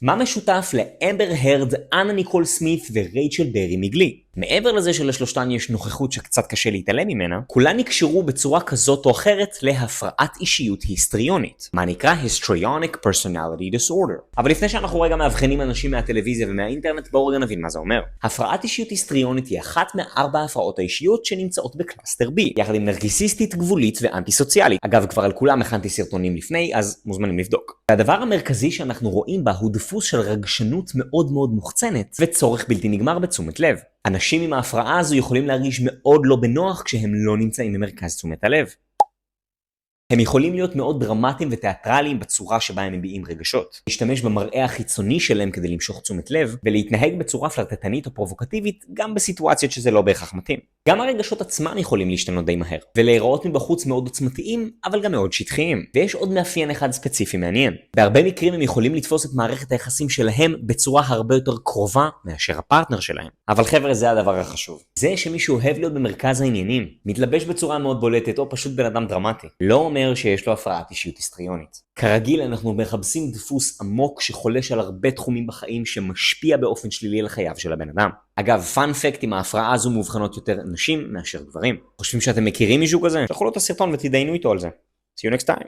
מה משותף לאמבר הרד, אנה ניקול סמית ורייצ'ל ברי מגלי? מעבר לזה שלשלושתן יש נוכחות שקצת קשה להתעלם ממנה, כולן נקשרו בצורה כזאת או אחרת להפרעת אישיות היסטריונית, מה נקרא Histrionic Personality Disorder. אבל לפני שאנחנו רגע מאבחנים אנשים מהטלוויזיה ומהאינטרנט, בואו רגע נבין מה זה אומר. הפרעת אישיות היסטריונית היא אחת מארבע הפרעות האישיות שנמצאות בקלאסטר B, יחד עם נרגיסיסטית, גבולית ואנטי סוציאלית. אגב, כבר על כולם הכנתי סרטונים לפני, אז מוזמנים לבדוק. והדבר המרכזי שאנחנו רואים בה הוא דפוס של רגשנות מאוד מאוד מוחצנת וצורך בלתי נגמר בתשומת לב. אנשים עם ההפרעה הזו יכולים להרגיש מאוד לא בנוח כשהם לא נמצאים במרכז תשומת הלב. הם יכולים להיות מאוד דרמטיים ותיאטרליים בצורה שבה הם מביעים רגשות. להשתמש במראה החיצוני שלהם כדי למשוך תשומת לב, ולהתנהג בצורה פלרטטנית או פרובוקטיבית גם בסיטואציות שזה לא בהכרח מתאים. גם הרגשות עצמם יכולים להשתנות די מהר, ולהיראות מבחוץ מאוד עוצמתיים, אבל גם מאוד שטחיים. ויש עוד מאפיין אחד ספציפי מעניין. בהרבה מקרים הם יכולים לתפוס את מערכת היחסים שלהם בצורה הרבה יותר קרובה מאשר הפרטנר שלהם. אבל חבר'ה, זה הדבר החשוב. זה שמישהו אוהב להיות במרכז העניינים, מתלבש בצורה מאוד בולטת או פשוט בן אדם דרמטי, לא אומר שיש לו הפרעת אישיות היסטריונית. כרגיל אנחנו מחפשים דפוס עמוק שחולש על הרבה תחומים בחיים שמשפיע באופן שלילי על חייו של הבן אדם. אגב, פאנ פקט, עם ההפרעה הזו מאובחנות יותר נשים מאשר גברים. חושבים שאתם מכירים מישהו כזה? תשלחו לו את הסרטון ותדיינו איתו על זה. See you next time.